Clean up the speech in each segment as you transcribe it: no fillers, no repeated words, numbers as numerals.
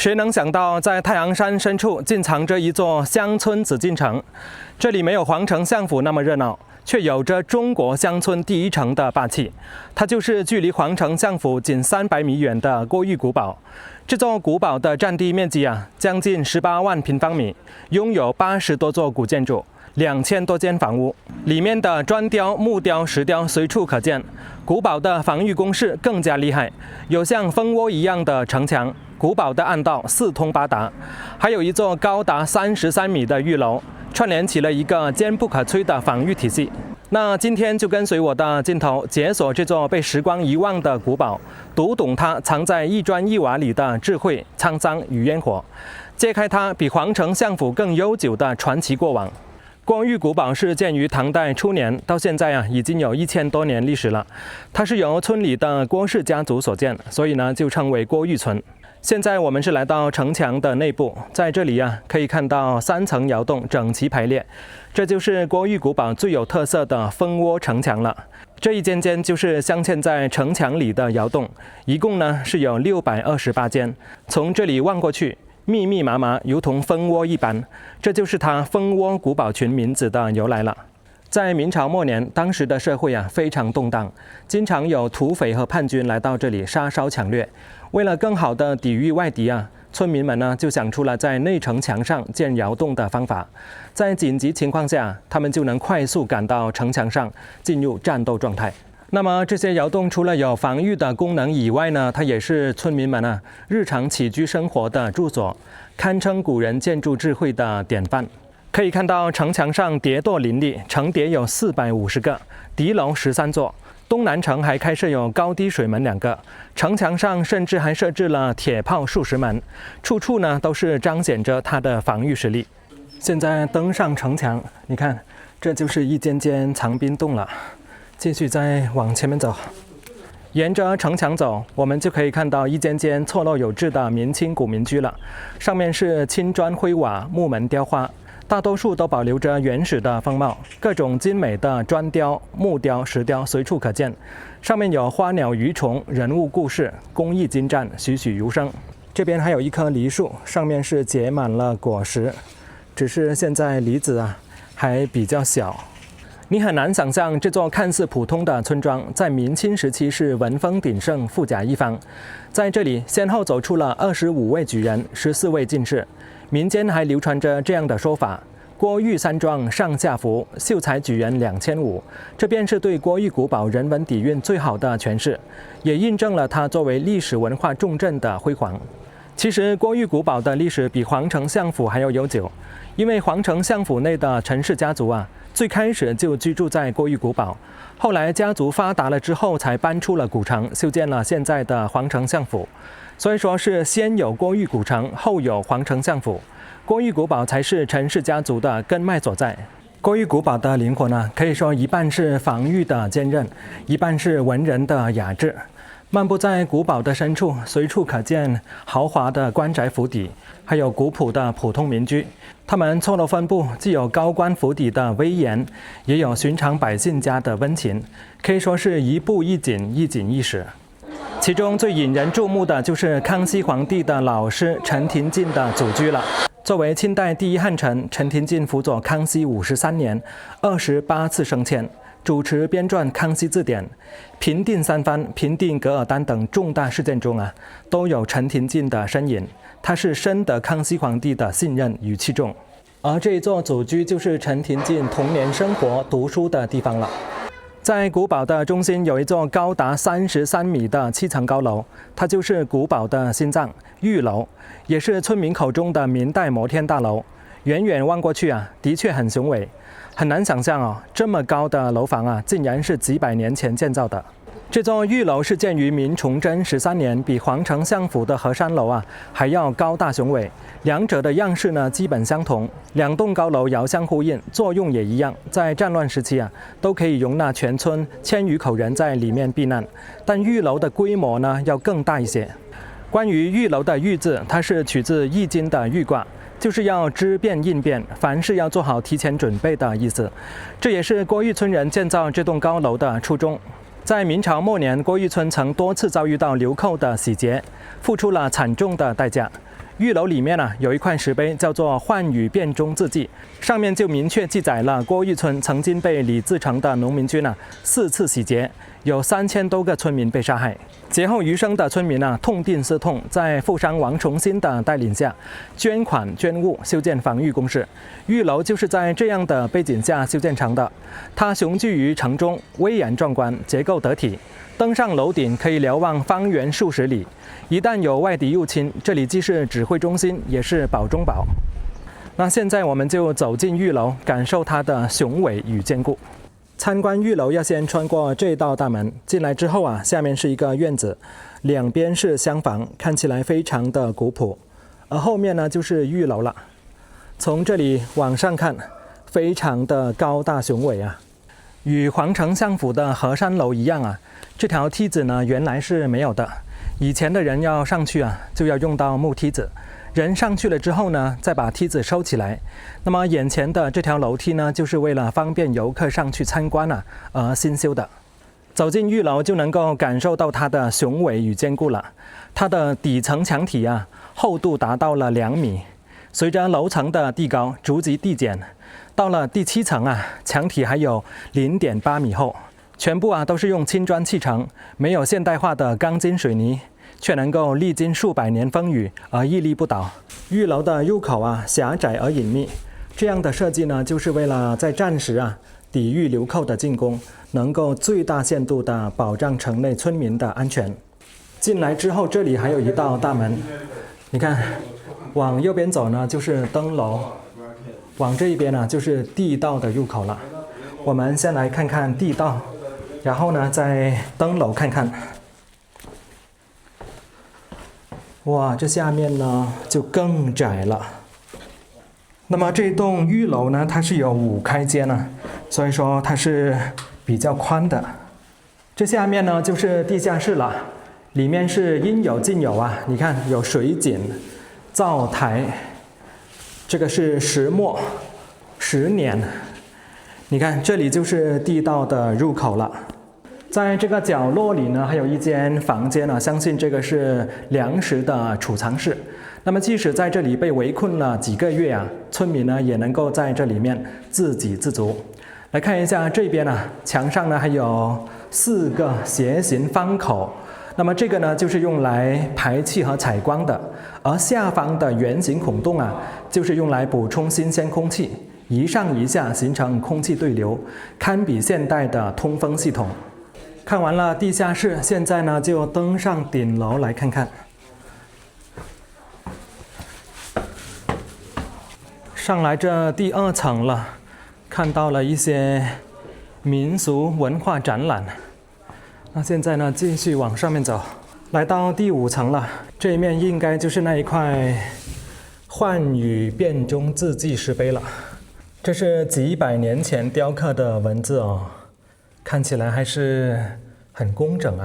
誰能想到，在太行山深處竟藏着一座鄉村紫禁城？這裡沒有皇城相府那麼熱鬧，卻有着中國鄉村第一城的霸氣。它就是距離皇城相府僅300米遠的郭峪古堡。這座古堡的佔地面積將近18萬平方米，擁有80多座古建築，2000多間房屋，裡面的磚雕、木雕、石雕隨處可見。古堡的防禦工事更加厲害，有像蜂窩一樣的城牆，古堡的暗道四通八達，還有一座高達33米的御樓，串聯起了一個堅不可摧的防禦體系。那今天就跟隨我的鏡頭，解鎖這座被時光遺忘的古堡，讀懂它藏在一磚一瓦裡的智慧、滄桑與煙火，揭開它比皇城相府更悠久的傳奇過往。郭峪古堡是建於唐代初年，到現在已經有1000多年歷史了。它是由村裡的郭氏家族所建，所以就稱為郭峪村。現在我們是來到城牆的內部，在這裡可以看到3層窑洞整齊排列，這就是郭峪古堡最有特色的蜂窩城牆了。這一間間就是鑲嵌在城牆裡的窑洞，一共是有628間。從這裡望過去，密密麻麻，如同蜂窩一般，這就是它蜂窩古堡群名字的由來了。在明朝末年，當時的社會非常動盪，經常有土匪和叛軍來到這裡殺燒搶掠。為了更好地抵禦外敵村民們就想出了在內城牆上建窑洞的方法。在緊急情況下，他們就能快速趕到城牆上，進入戰鬥狀態。那麼這些窑洞除了有防禦的功能以外它也是村民們日常起居生活的住所，堪稱古人建築智慧的典範。可以看到城牆上疊垛林立，城疊有450個，敵樓13座。東南城還開設有高低水門2個，城牆上甚至還設置了鐵炮數十門，處處都是彰顯着它的防禦實力。現在登上城牆，你看，這就是一間間藏兵洞了。繼續再往前面走，沿着城牆走，我們就可以看到一間間錯落有致的明清古民居了。上面是青磚灰瓦，木門雕花。大多數都保留着原始的風貌，各種精美的磚雕、木雕、石雕隨處可見。上面有花鳥魚蟲、人物故事，工藝精湛，栩栩如生。這邊還有一棵梨樹，上面是結滿了果實，只是現在梨子還比較小。你很難想象這座看似普通的村莊，在明清時期是文風鼎盛、富甲一方。在這裡，先後走出了25位舉人、14位進士。民間還流傳着這樣的說法：郭峪山莊上下服，秀才舉人2500。這便是對郭峪古堡人文底蘊最好的詮釋，也印證了它作為歷史文化重鎮的輝煌。其實郭峪古堡的歷史比皇城相府還要悠久，因為皇城相府內的陳氏家族最開始就居住在郭峪古堡，後來家族發達了之後才搬出了古城，修建了現在的皇城相府。所以說是先有郭峪古城，後有皇城相府，郭峪古堡才是陳氏家族的根脈所在。郭峪古堡的靈魂可以說一半是防禦的堅韌，一半是文人的雅致。漫步在古堡的深處，隨處可見豪華的官宅府邸，還有古樸的普通民居。他們錯落分布，既有高官府邸的威嚴，也有尋常百姓家的溫情，可以說是一步一景，一景一史。其中最引人注目的就是康熙皇帝的老師陳廷敬的祖居了。作為清代第一漢臣，陳廷敬輔佐康熙53年，28次升遷，主持編撰《康熙字典》，平定三藩、平定噶爾丹等重大事件中都有陳廷敬的身影。他是深得康熙皇帝的信任與器重。而這一座祖居就是陳廷敬童年生活、讀書的地方了。在古堡的中心有一座高達33米的7層高樓，它就是古堡的心臟御樓，也是村民口中的明代摩天大樓。遠遠望過去的確很雄偉，很難想象這麼高的樓房竟然是幾百年前建造的。這座御樓是建於明崇祯13年，比皇城相府的和山樓還要高大雄偉，兩者的樣式基本相同，兩棟高樓遙相呼應，作用也一樣。在戰亂時期都可以容納全村1000餘口人在裡面避難，但御樓的規模要更大一些。關於御樓的御字，它是取自易經的御卦，就是要知變應變，凡事要做好提前準備的意思。這也是郭峪村人建造這棟高樓的初衷。在明朝末年，郭峪村曾多次遭遇到流寇的洗劫，付出了慘重的代價。玉樓裡面有一塊石碑叫做《浣語辨忠字記》，上面就明確記載了郭峪村曾經被李自成的農民軍4次洗劫，有3000多個村民被殺害。劫後餘生的村民痛定思痛，在富商王崇新的帶領下，捐款捐物修建防禦工事。玉樓就是在這樣的背景下修建成的。它雄踞於城中，巍然壯觀，結構得體。登上樓頂可以瞭望方圓數十里。一旦有外敵入侵，這裡既是指揮中心，也是堡中堡。那現在我們就走進玉樓，感受它的雄偉與堅固。參觀玉樓要先穿過這道大門，進來之後下面是一個院子，兩邊是廂房，看起來非常的古樸。而後面呢就是玉樓了。從這裡往上看，非常的高大雄偉啊。與皇城相符的河山樓一樣這條梯子呢原來是沒有的。以前的人要上去就要用到木梯子。人上去了之後呢，再把梯子收起來。那麼眼前的這條樓梯呢，就是為了方便遊客上去參觀而新修的。走進玉樓就能夠感受到它的雄偉與堅固了。它的底層牆體厚度達到了2米，隨着樓層的遞高，逐級遞減。到了第7層牆體還有0.8米厚，全部都是用青磚砌成，沒有現代化的鋼筋水泥。卻能夠歷經數百年風雨而屹立不倒。玉樓的入口狹窄而隱秘，這樣的設計呢，就是為了在戰時抵禦流寇的進攻，能夠最大限度地保障城內村民的安全。進來之後，這裡還有一道大門，你看，往右邊走呢就是登樓，往這一邊呢就是地道的入口了。我們先來看看地道，然後呢再登樓看看。哇，這下面呢就更窄了。那麼這棟玉樓呢，它是有5開間所以說它是比較寬的。這下面呢就是地下室了，裡面是應有盡有你看有水井、灶台，這個是石磨、石碾。你看這裡就是地道的入口了。在這個角落裡呢，還有一間房間相信這個是糧食的儲藏室。那麼即使在這裡被圍困了幾個月村民呢也能夠在這裡面自給自足。來看一下這邊牆上呢還有4個斜形方口，那麼這個呢就是用來排氣和採光的，而下方的圓形孔洞就是用來補充新鮮空氣，一上一下形成空氣對流，堪比現代的通風系統。看完了地下室，現在呢就登上頂樓來看看。上來這第2層了，看到了一些民俗文化展覽。那現在呢繼續往上面走，來到第5層了。這一面應該就是那一塊浣語辨忠字記石碑了。這是幾百年前雕刻的文字看起來還是很工整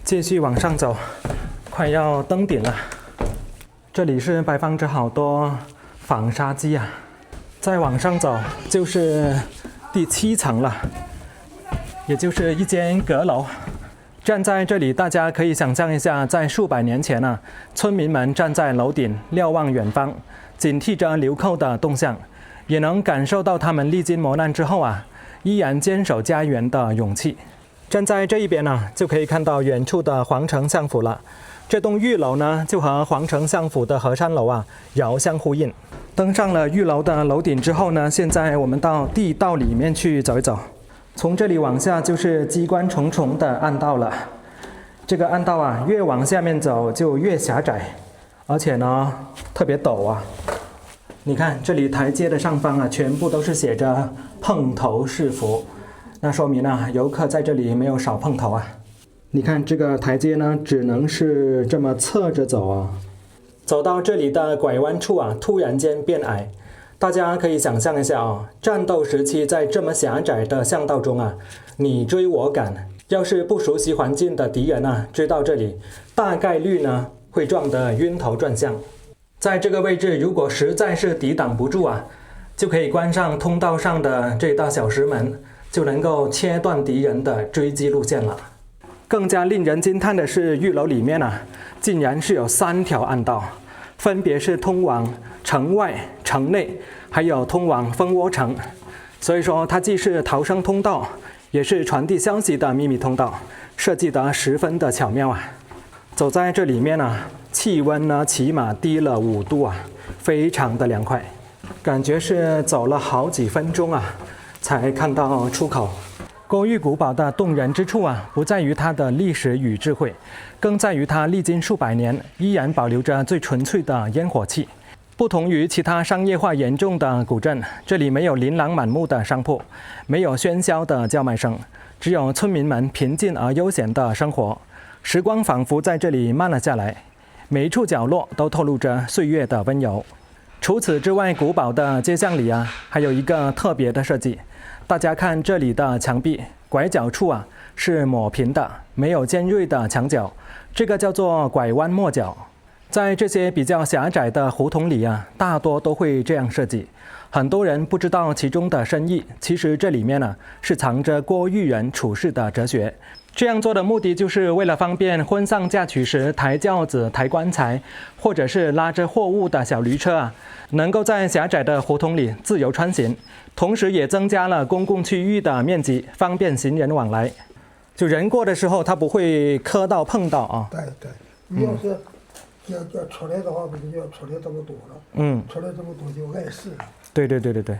繼續往上走，快要登頂了。這裡是擺放着好多紡紗機再往上走就是第7層了，也就是一間閣樓。站在這裡，大家可以想象一下，在數百年前村民們站在樓頂瞭望遠方，警惕着流寇的動向，也能感受到他們歷經磨難之後依然堅守家園的勇氣。站在這一邊就可以看到遠處的皇城相府了。這棟玉樓呢，就和皇城相府的河山樓遙相呼應。登上了玉樓的樓頂之後呢，現在我們到地道裡面去走一走。從這裡往下就是機關重重的暗道了。這個暗道越往下面走就越狹窄，而且呢特別陡你看這裡台階的上方全部都是寫着碰頭是福，那說明遊客在這裡沒有少碰頭你看這個台階呢，只能是這麼側着走走到這裡的拐彎處突然間變矮。大家可以想象一下戰鬥時期在這麼狹窄的巷道中你追我趕，要是不熟悉環境的敵人追到這裡，大概率呢會撞得暈頭轉向。在這個位置，如果實在是抵擋不住就可以關上通道上的這道小石門，就能夠切斷敵人的追擊路線了。更加令人驚嘆的是，玉樓裡面竟然是有3條暗道，分別是通往城外、城內，還有通往蜂窩城。所以說，它既是逃生通道，也是傳遞消息的秘密通道，設計得十分的巧妙啊！走在這裡面啊，氣溫呢起碼低了5度啊，非常的涼快，感覺是走了好幾分鐘啊，才看到出口。郭峪古堡的動人之處啊，不在於它的歷史與智慧，更在於它歷經數百年，依然保留着最純粹的煙火氣。不同於其他商業化嚴重的古鎮，這裡沒有琳琅滿目的商鋪，沒有喧囂的叫賣聲，只有村民們平靜而悠閒的生活。時光仿佛在這裡慢了下來，每一處角落都透露着歲月的溫柔。除此之外，古堡的街巷裡啊，還有一個特別的設計。大家看這裡的牆壁，拐角處啊是抹平的，沒有尖銳的牆角，這個叫做拐彎抹角。在這些比較狹窄的胡同裡啊，大多都會這樣設計。很多人不知道其中的深意，其實這裡面呢是藏着郭峪人處世的哲學。這樣做的目的就是為了方便婚喪嫁娶時抬轎子、抬棺材，或者是拉着貨物的小驢車啊，能夠在狹窄的胡同裡自由穿行，同時也增加了公共區域的面積，方便行人往來。就人過的時候，它不會磕到碰到啊。对对，你要是要出來的話，不是要出來這麼多了？出來這麼多就礙事了。對，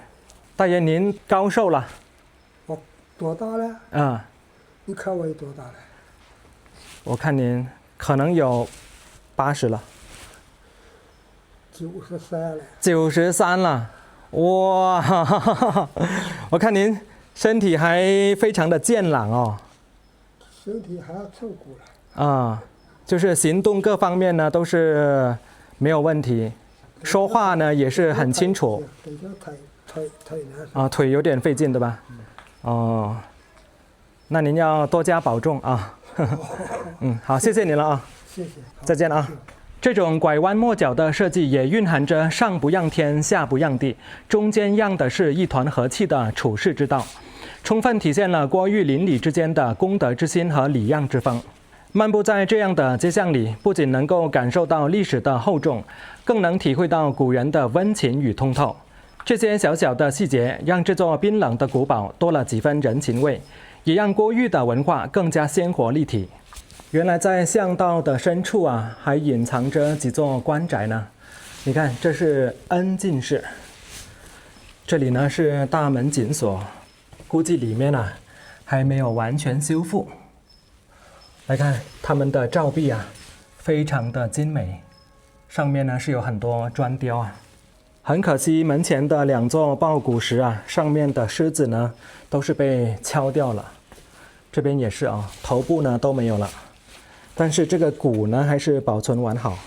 大爺您高壽了？我多大了？啊。你看我有多大了？我看您可能有80了。93了。93了，哇！我看您身體還非常的健朗哦。身體還要照顧了。啊，就是行動各方面呢都是沒有問題，說話呢也是很清楚。啊，腿有點費勁，對吧？哦。那您要多加保重啊！好，謝謝您了啊！謝謝，再見啊！這種拐彎抹角的設計也蘊含着上不讓天，下不讓地，中間讓的是一團和氣的處世之道，充分體現了郭峪鄰里之間的公德之心和禮讓之風。漫步在這樣的街巷裡，不僅能夠感受到歷史的厚重，更能體會到古人的溫情與通透。這些小小的細節，讓這座冰冷的古堡多了幾分人情味，也讓郭峪的文化更加鮮活立體。原來在巷道的深處啊，還隱藏着幾座官宅呢。你看，這是恩進士，這裡呢是大門緊鎖，估計裡面啊還沒有完全修復。來看他們的照壁啊，非常的精美，上面呢是有很多磚雕啊。很可惜，門前的2座抱鼓石啊，上面的獅子呢都是被敲掉了。這邊也是啊，頭部呢都沒有了，但是這個鼓呢還是保存完好。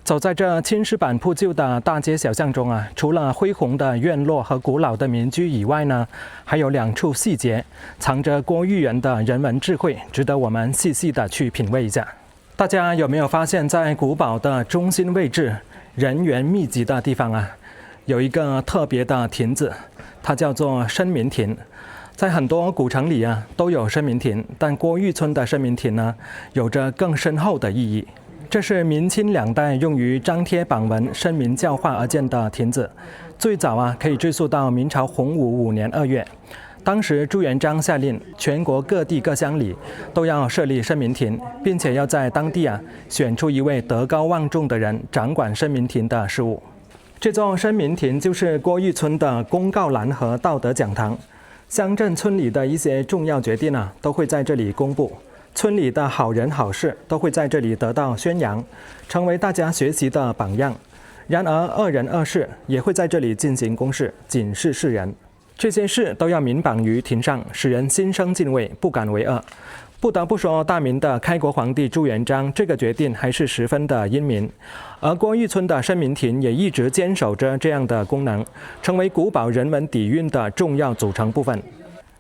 走在這青石板鋪就的大街小巷中啊，除了恢宏的院落和古老的民居以外呢，還有2處細節，藏着郭峪人的人文智慧，值得我們細細的去品味一下。大家有沒有發現，在古堡的中心位置，人員密集的地方啊，有一個特別的亭子，它叫做生民亭。在很多古城裡啊，都有生民亭，但郭峪村的生民亭呢，有着更深厚的意義。這是明清2代用於張貼榜文、聲明教化而建的亭子，最早啊可以追溯到明朝洪武5年2月，當時朱元璋下令，全國各地各鄉里都要設立生民亭，並且要在當地啊選出一位德高望重的人掌管生民亭的事務。這座生民亭就是郭峪村的公告欄和道德講堂，鄉鎮村裡的一些重要決定啊都會在這裡公布。村裡的好人好事都會在這裡得到宣揚，成為大家學習的榜樣。然而惡人惡事也會在這裡進行公示，警示世人。這些事都要明榜於庭上，使人心生敬畏，不敢為惡。不得不說，大明的開國皇帝朱元璋這個決定還是十分的英明。而郭峪村的生民亭也一直堅守着這樣的功能，成為古堡人文底蘊的重要組成部分。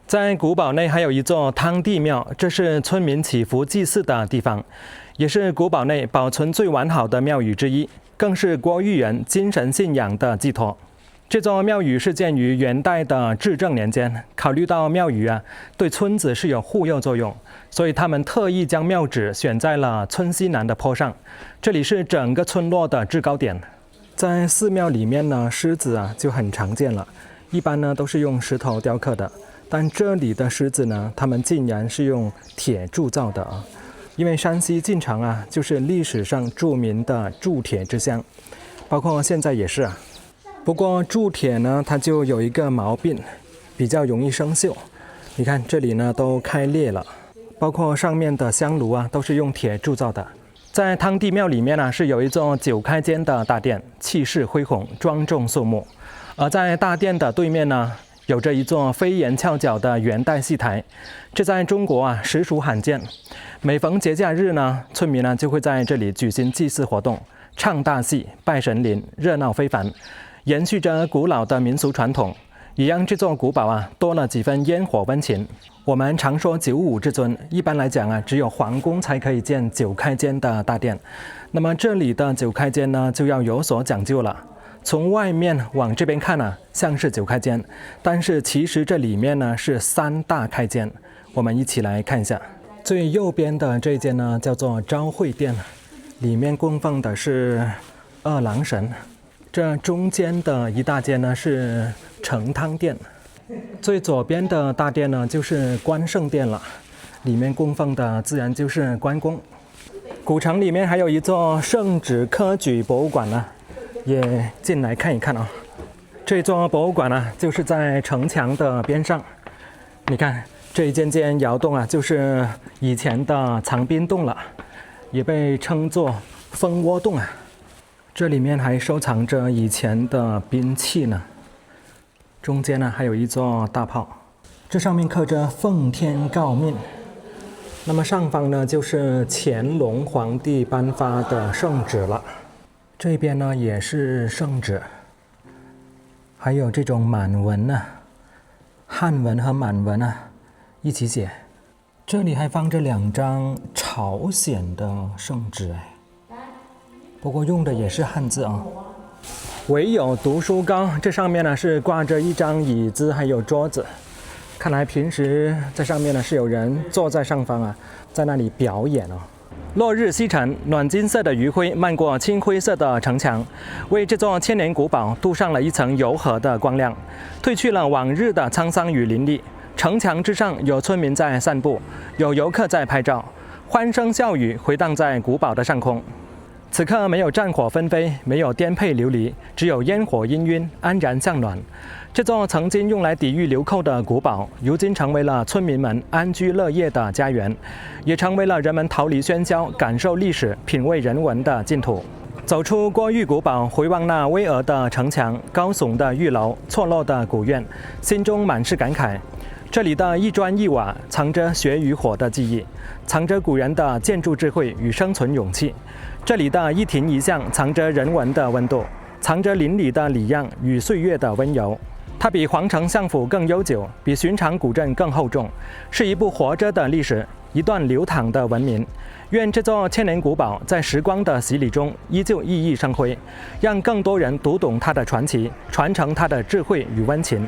在古堡內還有一座湯地廟，這是村民祈福祭祀的地方，也是古堡內保存最完好的廟宇之一，更是郭峪人精神信仰的寄托。這座廟宇是建於元代的至正年間，考慮到廟宇對村子是有護佑作用，所以他們特意將廟址選在了村西南的坡上，這裡是整個村落的制高點。在寺廟裡面呢，獅子就很常見了，一般呢都是用石頭雕刻的，但這裡的獅子呢，他們竟然是用鐵鑄造的啊！因為山西晉城就是歷史上著名的鑄鐵之鄉，包括現在也是啊。不過鑄鐵呢，它就有一個毛病，比較容易生鏽。你看這裡呢都開裂了，包括上面的香爐都是用鐵鑄造的。在湯帝廟裡面呢，是有一座9開間的大殿，氣勢恢宏，莊重肅穆。而在大殿的對面呢，有着一座飛檐翹角的元代戲台，這在中國實屬罕見。每逢節假日呢，村民就會在這裡舉行祭祀活動，唱大戲，拜神靈，熱鬧非凡。延續着古老的民俗傳統，也讓這座古堡多了幾分煙火溫情。我們常說九五至尊，一般來講只有皇宮才可以建9開間的大殿。那麼這裡的9開間呢，就要有所講究了。從外面往這邊看像是9開間，但是其實這裡面呢是3大開間。我們一起來看一下，最右邊的這間呢叫做昭惠殿，裡面供奉的是二郎神。這中間的一大間呢是承湯殿，最左邊的大殿呢就是關聖殿了，裡面供奉的自然就是關公。古城裡面還有一座聖旨科舉博物館呢，也進來看一看這座博物館就是在城牆的邊上，你看這一間間窑洞就是以前的藏兵洞了，也被稱作蜂窩洞這裡面還收藏着以前的兵器呢，中間還有一座大炮，這上面刻着奉天誥命。那麼上方呢就是乾隆皇帝頒發的聖旨了，這邊呢也是聖旨，還有這種滿文漢文和滿文一起寫。這裡還放着2張朝鮮的聖旨不過用的也是漢字唯有讀書高，這上面呢是掛着一張椅子還有桌子，看來平時在上面呢是有人坐在上方在那裡表演落日西沉，暖金色的余暉漫過青灰色的城牆，為這座千年古堡鍍上了一層柔和的光亮，褪去了往日的滄桑與林立。城牆之上有村民在散步，有遊客在拍照，歡聲笑語回盪在古堡的上空。此刻沒有戰火紛飛，沒有顛沛流離，只有煙火氤氲，安然向暖。這座曾經用來抵禦流寇的古堡，如今成為了村民們安居樂業的家園，也成為了人們逃離喧囂、感受歷史、品味人文的淨土。走出郭峪古堡，回望那巍峨的城牆、高聳的玉樓、錯落的古院，心中滿是感慨。這裡的一磚一瓦，藏着血與火的記憶，藏着古人的建築智慧與生存勇氣。這裡的一亭一巷，藏着人文的溫度，藏着鄰里的禮讓與歲月的溫柔。它比皇城相府更悠久，比尋常古鎮更厚重，是一部活着的歷史，一段流淌的文明。願這座千年古堡在時光的洗禮中依舊熠熠生輝，讓更多人讀懂它的傳奇，傳承它的智慧與溫情。